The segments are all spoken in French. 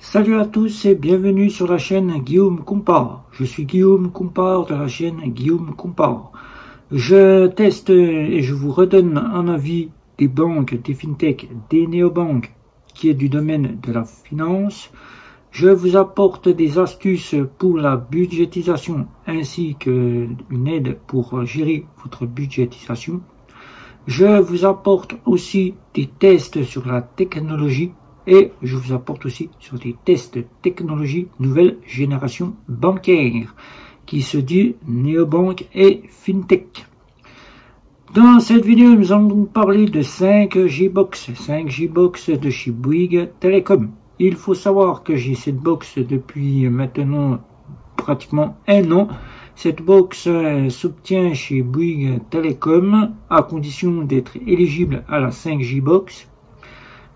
Salut à tous et bienvenue sur la chaîne Guillaume Compare. Je suis Guillaume Compare de la chaîne Guillaume Compare. Je teste et je vous redonne un avis des banques, des fintech, des néobanques qui est du domaine de la finance. Je vous apporte des astuces pour la budgétisation ainsi qu'une aide pour gérer votre budgétisation. Je vous apporte aussi des tests sur la technologie. Et je vous apporte aussi sur des tests technologie nouvelle génération bancaire, qui se dit néobanque et fintech. Dans cette vidéo, nous allons parler de 5G Box, 5G Box de chez Bouygues Telecom. Il faut savoir que j'ai cette box depuis maintenant pratiquement un an. Cette box s'obtient chez Bouygues Telecom à condition d'être éligible à la 5G Box,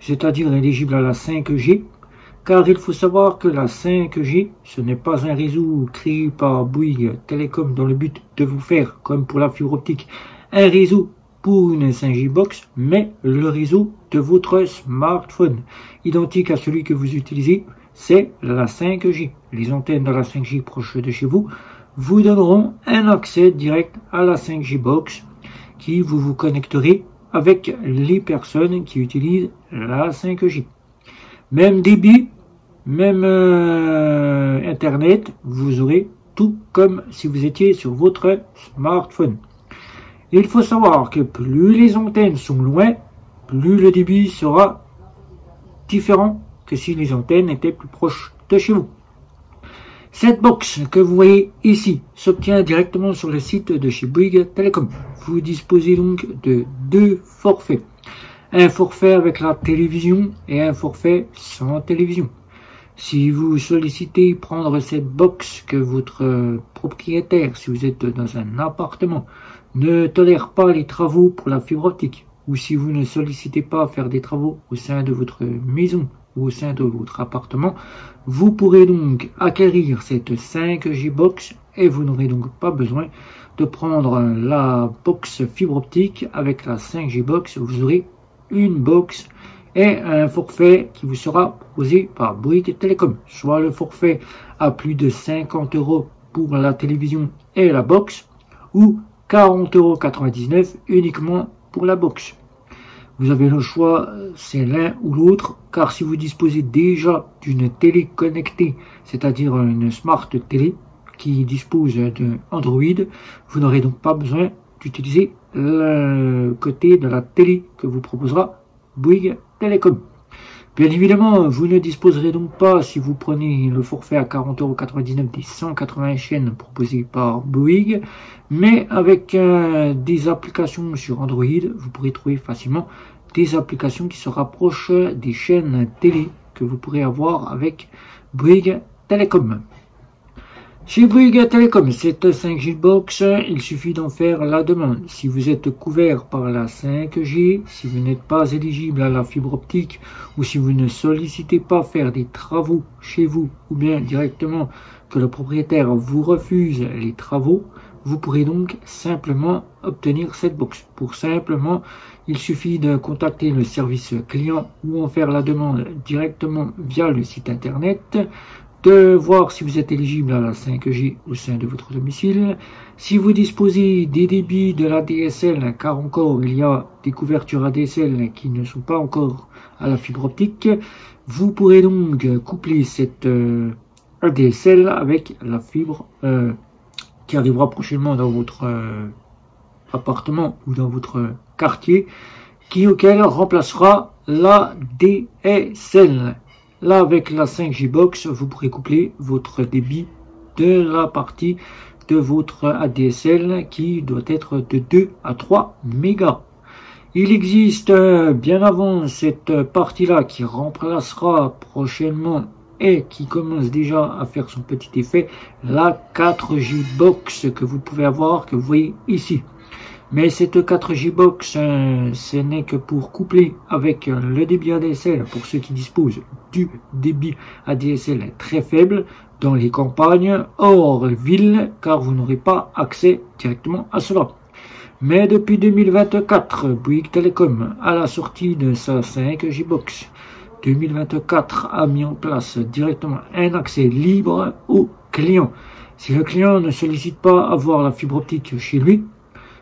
c'est-à-dire éligible à la 5G, car il faut savoir que la 5G, ce n'est pas un réseau créé par Bouygues Telecom dans le but de vous faire, comme pour la fibre optique, un réseau pour une 5G box, mais le réseau de votre smartphone, identique à celui que vous utilisez, c'est la 5G. Les antennes de la 5G proches de chez vous vous donneront un accès direct à la 5G box, qui vous connecterez avec les personnes qui utilisent la 5G. Même débit, même Internet, vous aurez tout comme si vous étiez sur votre smartphone. Il faut savoir que plus les antennes sont loin, plus le débit sera différent que si les antennes étaient plus proches de chez vous. Cette box que vous voyez ici s'obtient directement sur le site de chez Bouygues Telecom. Vous disposez donc de deux forfaits. Un forfait avec la télévision et un forfait sans télévision. Si vous sollicitez prendre cette box que votre propriétaire, si vous êtes dans un appartement, ne tolère pas les travaux pour la fibre optique, ou si vous ne sollicitez pas faire des travaux au sein de votre maison, ou au sein de votre appartement, vous pourrez donc acquérir cette 5G box et vous n'aurez donc pas besoin de prendre la box fibre optique. Avec la 5G box, vous aurez une box et un forfait qui vous sera proposé par Bouygues Telecom, soit le forfait à plus de 50 € pour la télévision et la box, ou 40,99 € uniquement pour la box. Vous avez le choix, c'est l'un ou l'autre, car si vous disposez déjà d'une télé connectée, c'est-à-dire une smart télé qui dispose d'Android, vous n'aurez donc pas besoin d'utiliser le côté de la télé que vous proposera Bouygues Telecom. Bien évidemment, vous ne disposerez donc pas, si vous prenez le forfait à 40,99 € des 180 chaînes proposées par Bouygues, mais avec des applications sur Android, vous pourrez trouver facilement des applications qui se rapprochent des chaînes télé que vous pourrez avoir avec Bouygues Telecom. Chez Bouygues Telecom, cette 5G box, il suffit d'en faire la demande. Si vous êtes couvert par la 5G, si vous n'êtes pas éligible à la fibre optique, ou si vous ne sollicitez pas faire des travaux chez vous, ou bien directement que le propriétaire vous refuse les travaux, vous pourrez donc simplement obtenir cette box. Pour simplement, il suffit de contacter le service client ou en faire la demande directement via le site internet, de voir si vous êtes éligible à la 5G au sein de votre domicile, si vous disposez des débits de l'ADSL, car encore il y a des couvertures ADSL qui ne sont pas encore à la fibre optique, vous pourrez donc coupler cette ADSL avec la fibre qui arrivera prochainement dans votre appartement ou dans votre quartier, auquel remplacera la DSL. Là, avec la 5G box, vous pourrez coupler votre débit de la partie de votre ADSL qui doit être de 2 à 3 mégas. Il existe bien avant cette partie-là qui remplacera prochainement et qui commence déjà à faire son petit effet, la 4G box que vous pouvez avoir, que vous voyez ici. Mais cette 4G box, ce n'est que pour coupler avec le débit ADSL, pour ceux qui disposent du débit ADSL très faible, dans les campagnes, hors ville, car vous n'aurez pas accès directement à cela. Mais depuis 2024, Bouygues Telecom, à la sortie de sa 5G box, 2024 a mis en place directement un accès libre aux clients. Si le client ne sollicite pas avoir la fibre optique chez lui,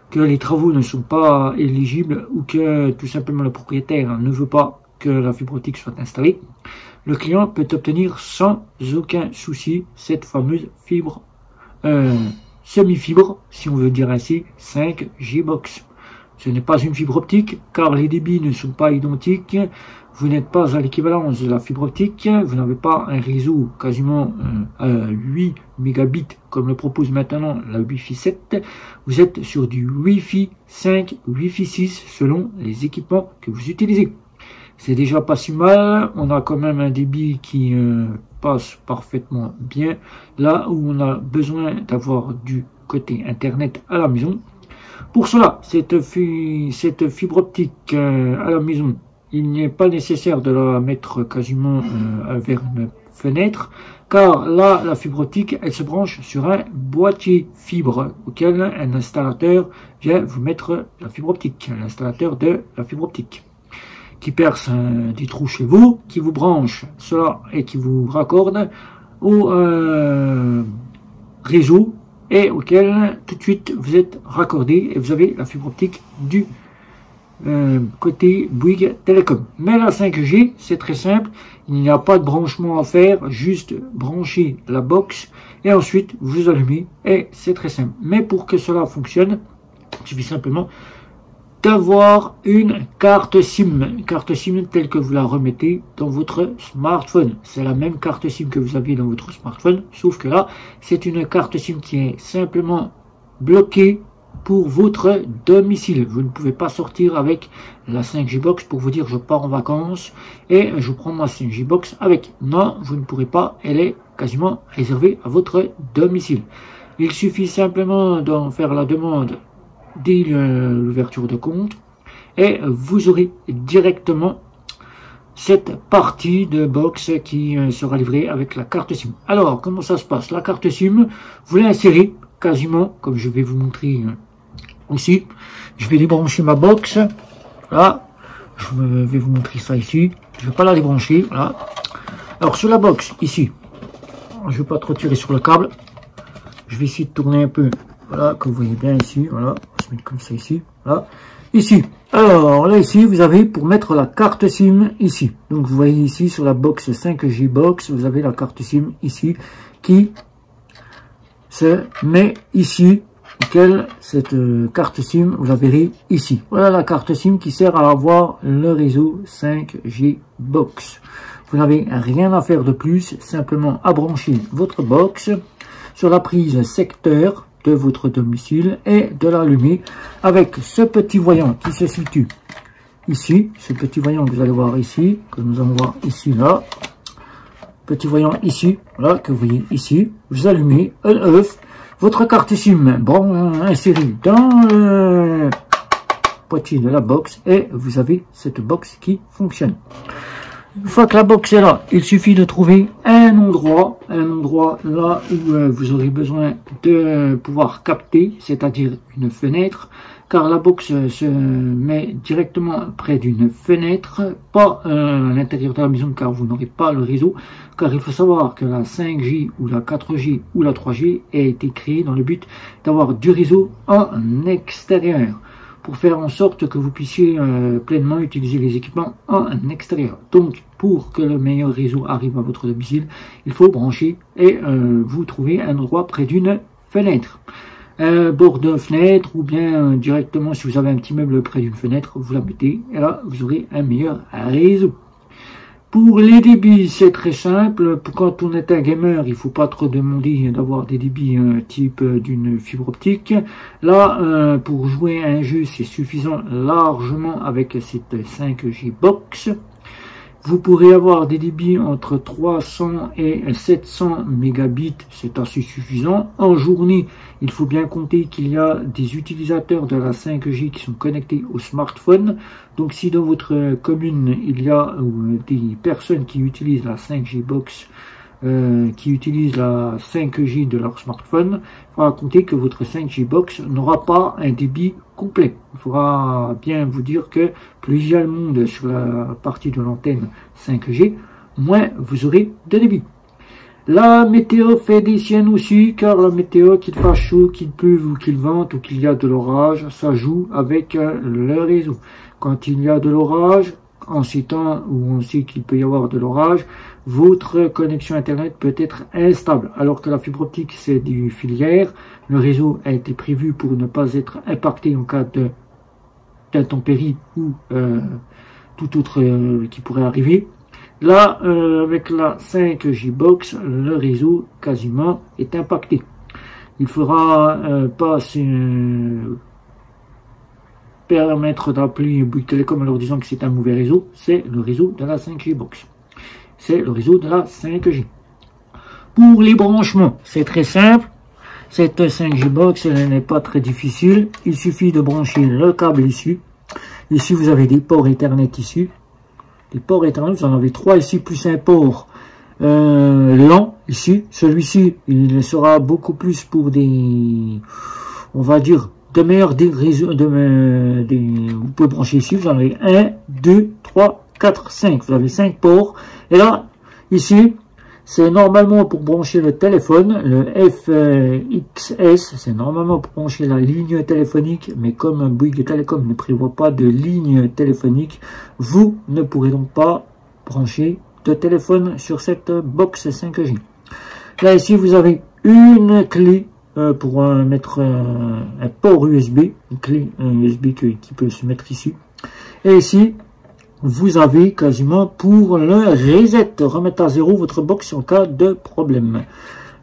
que les travaux ne sont pas éligibles ou que tout simplement le propriétaire ne veut pas que la fibre optique soit installée, le client peut obtenir sans aucun souci cette fameuse fibre semi-fibre, si on veut dire ainsi, 5G Box. Ce n'est pas une fibre optique car les débits ne sont pas identiques. Vous n'êtes pas à l'équivalence de la fibre optique, vous n'avez pas un réseau quasiment à 8 mégabits comme le propose maintenant la Wi-Fi 7. Vous êtes sur du Wi-Fi 5, Wi-Fi 6 selon les équipements que vous utilisez. C'est déjà pas si mal, on a quand même un débit qui passe parfaitement bien, là où on a besoin d'avoir du côté internet à la maison. Pour cela, cette fibre optique à la maison, il n'est pas nécessaire de la mettre quasiment vers une fenêtre, car là, la fibre optique, elle se branche sur un boîtier fibre auquel un installateur vient vous mettre la fibre optique, l'installateur de la fibre optique, qui perce des trous chez vous, qui vous branche cela et qui vous raccorde au réseau et auquel tout de suite vous êt raccordé et vous avez la fibre optique du côté Bouygues Télécom. Mais la 5G, c'est très simple, il n'y a pas de branchement à faire, juste brancher la box et ensuite vous allumez et c'est très simple. Mais pour que cela fonctionne, il suffit simplement d'avoir une carte SIM telle que vous la remettez dans votre smartphone. C'est la même carte SIM que vous aviez dans votre smartphone, sauf que là, c'est une carte SIM qui est simplement bloquée pour votre domicile. Vous ne pouvez pas sortir avec la 5G Box pour vous dire je pars en vacances et je prends ma 5G Box avec. Non, vous ne pourrez pas, elle est quasiment réservée à votre domicile. Il suffit simplement d'en faire la demande dès l'ouverture de compte et vous aurez directement cette partie de box qui sera livrée avec la carte SIM. Alors, comment ça se passe? La carte SIM, vous l'insérez quasiment, comme je vais vous montrer ici. Je vais débrancher ma box. Là, je vais vous montrer ça ici. Je ne vais pas la débrancher. Voilà. Alors, sur la box, ici, je ne vais pas trop tirer sur le câble. Je vais essayer de tourner un peu. Voilà, que vous voyez bien ici. Voilà, on va se mettre comme ça ici. Voilà. Ici. Alors, là, ici, vous avez pour mettre la carte SIM ici. Donc, vous voyez ici, sur la box 5G Box, vous avez la carte SIM ici qui se met ici. Cette carte SIM, vous la verrez ici. Voilà la carte SIM qui sert à avoir le réseau 5G Box. Vous n'avez rien à faire de plus, simplement à brancher votre box sur la prise secteur de votre domicile et de l'allumer avec ce petit voyant qui se situe ici. Ce petit voyant que vous allez voir ici, que nous allons voir ici, là. Petit voyant ici, voilà, que vous voyez ici. Vous allumez on/off. Votre carte SIM, bon, insérée dans le boîtier de la box et vous avez cette box qui fonctionne. Une fois que la box est là, il suffit de trouver un endroit là où vous aurez besoin de pouvoir capter, c'est-à-dire une fenêtre, car la box se met directement près d'une fenêtre, pas à l'intérieur de la maison car vous n'aurez pas le réseau, car il faut savoir que la 5G ou la 4G ou la 3G a été créée dans le but d'avoir du réseau en extérieur, pour faire en sorte que vous puissiez pleinement utiliser les équipements en extérieur. Donc, pour que le meilleur réseau arrive à votre domicile, il faut brancher et vous trouver un endroit près d'une fenêtre. Bord de fenêtre ou bien directement si vous avez un petit meuble près d'une fenêtre, vous la mettez et là vous aurez un meilleur réseau. Pour les débits, c'est très simple. Quand on est un gamer, il ne faut pas trop demander d'avoir des débits type d'une fibre optique. Là, pour jouer à un jeu, c'est suffisant largement avec cette 5G Box. Vous pourrez avoir des débits entre 300 et 700 mégabits, c'est assez suffisant. En journée, il faut bien compter qu'il y a des utilisateurs de la 5G qui sont connectés au smartphone. Donc si dans votre commune, il y a des personnes qui utilisent la 5G Box qui utilisent la 5G de leur smartphone, il faudra compter que votre 5G box n'aura pas un débit complet. Il faudra bien vous dire que plus il y a le monde sur la partie de l'antenne 5G, moins vous aurez de débit. La météo fait des siennes aussi, car la météo, qu'il fasse chaud, qu'il pleuve ou qu'il vente ou qu'il y a de l'orage, ça joue avec le réseau. Quand il y a de l'orage, en ces temps où on sait qu'il peut y avoir de l'orage, votre connexion internet peut être instable. Alors que la fibre optique, c'est du filière, le réseau a été prévu pour ne pas être impacté en cas d'intempéries ou tout autre qui pourrait arriver. Là, avec la 5G box, le réseau quasiment est impacté. Il faudra pas se permettre d'appeler Bouygues Telecom en leur disant que c'est un mauvais réseau. C'est le réseau de la 5G box. C'est le réseau de la 5G. Pour les branchements, c'est très simple. Cette 5G box, elle n'est pas très difficile. Il suffit de brancher le câble ici. Ici, vous avez des ports Ethernet ici. Les ports Ethernet, vous en avez 3 ici, plus un port LAN ici. Celui-ci, il sera beaucoup plus pour des, on va dire, de meilleurs des réseaux. Vous pouvez brancher ici, vous en avez 1, 2, 3, 4, 5. Vous avez 5 ports. Et là, ici, c'est normalement pour brancher le téléphone, le FXS, c'est normalement pour brancher la ligne téléphonique, mais comme Bouygues Telecom ne prévoit pas de ligne téléphonique, vous ne pourrez donc pas brancher de téléphone sur cette box 5G. Là, ici, vous avez une clé pour mettre un port USB, une clé USB qui peut se mettre ici. Et ici, vous avez quasiment pour le reset, remettre à zéro votre box en cas de problème.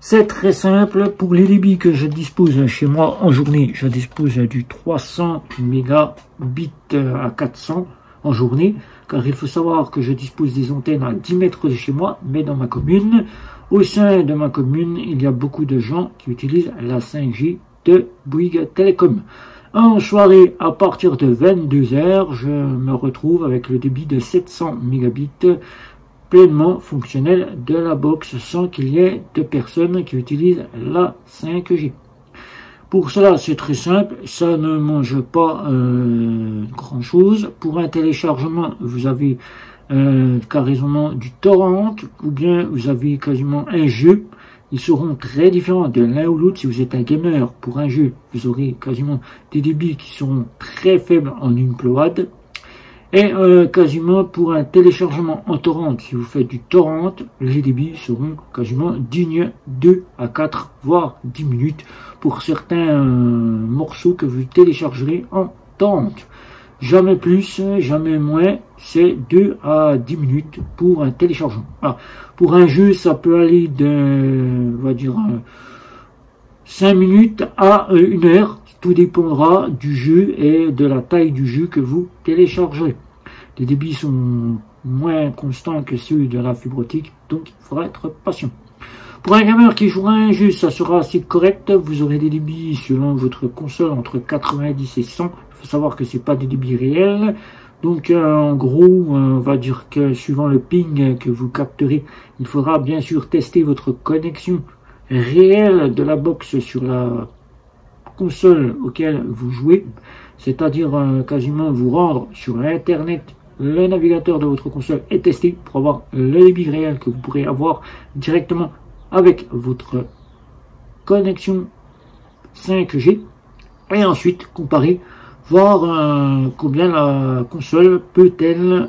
C'est très simple. Pour les débits que je dispose chez moi en journée, je dispose du 300 mégabits à 400 en journée, car il faut savoir que je dispose des antennes à 10 mètres de chez moi, mais dans ma commune. Au sein de ma commune, il y a beaucoup de gens qui utilisent la 5G de Bouygues Telecom. En soirée, à partir de 22 h, je me retrouve avec le débit de 700 mégabits pleinement fonctionnel de la box sans qu'il y ait de personnes qui utilisent la 5G. Pour cela, c'est très simple, ça ne mange pas grand chose. Pour un téléchargement, vous avez carrément du torrent, ou bien vous avez quasiment un jeu. Ils seront très différents de l'un ou l'autre. Si vous êtes un gamer, pour un jeu, vous aurez quasiment des débits qui seront très faibles en upload. Et quasiment pour un téléchargement en torrent, si vous faites du torrent, les débits seront quasiment dignes 2 à 4, voire 10 minutes pour certains morceaux que vous téléchargerez en torrent. Jamais plus, jamais moins, c'est 2 à 10 minutes pour un téléchargement. Alors, pour un jeu, ça peut aller de, on va dire, 5 minutes à 1 heure. Tout dépendra du jeu et de la taille du jeu que vous téléchargerez. Les débits sont moins constants que ceux de la fibre optique, donc il faudra être patient. Pour un gamer qui jouera un jeu, ça sera assez correct. Vous aurez des débits selon votre console entre 90 et 100. Il faut savoir que c'est pas des débits réels. Donc en gros, on va dire que suivant le ping que vous capterez, il faudra bien sûr tester votre connexion réelle de la box sur la console auquel vous jouez. C'est-à-dire quasiment vous rendre sur Internet, le navigateur de votre console et tester pour avoir le débit réel que vous pourrez avoir directement avec votre connexion 5G et ensuite comparer, voir combien la console peut-elle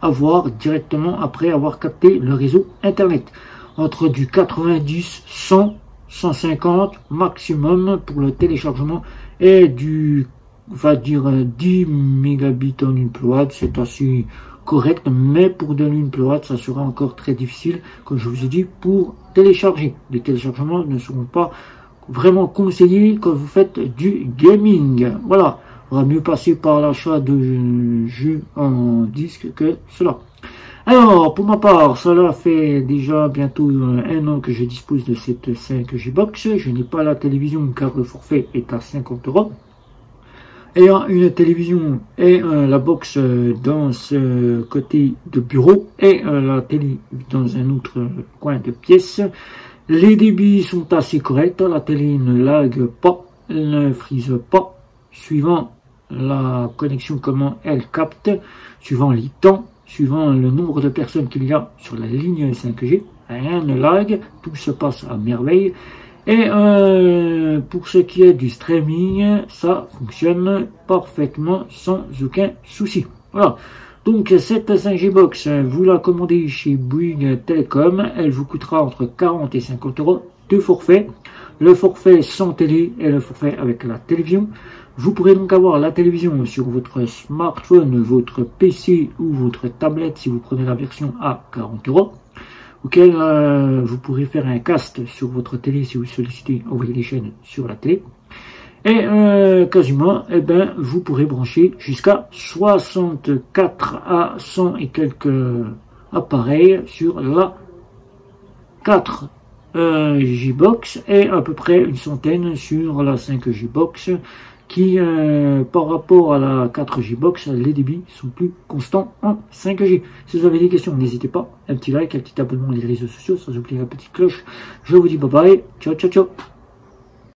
avoir directement après avoir capté le réseau internet. Entre du 90, 100, 150 maximum pour le téléchargement et du, on va dire 10 mégabits en upload, c'est assez correct, mais pour de l'upload, ça sera encore très difficile, comme je vous ai dit, pour télécharger. Les téléchargements ne seront pas vraiment conseillés quand vous faites du gaming. Voilà, il vaut mieux passer par l'achat de jeux en disque que cela. Alors, pour ma part, cela fait déjà bientôt 1 an que je dispose de cette 5G box. Je n'ai pas la télévision car le forfait est à 50 €. ayant une télévision et la box dans ce côté de bureau et la télé dans un autre coin de pièce. Les débits sont assez corrects, la télé ne lag pas, elle ne frise pas, suivant la connexion, comment elle capte, suivant les temps, suivant le nombre de personnes qu'il y a sur la ligne 5G, rien ne lag, tout se passe à merveille. Et pour ce qui est du streaming, ça fonctionne parfaitement sans aucun souci. Voilà. Donc cette 5G Box, vous la commandez chez Bouygues Telecom, elle vous coûtera entre 40 et 50 euros de forfait. Le forfait sans télé et le forfait avec la télévision. Vous pourrez donc avoir la télévision sur votre smartphone, votre PC ou votre tablette si vous prenez la version à 40 euros. Auquel vous pourrez faire un cast sur votre télé si vous sollicitez envoyer les chaînes sur la télé. Et quasiment, eh ben, vous pourrez brancher jusqu'à 64 à 100 et quelques appareils sur la 4 G-Box et à peu près une centaine sur la 5G Box qui, par rapport à la 4G Box, les débits sont plus constants en 5G. Si vous avez des questions, n'hésitez pas, un petit like, un petit abonnement les réseaux sociaux, sans oublier la petite cloche. Je vous dis bye bye, ciao ciao ciao.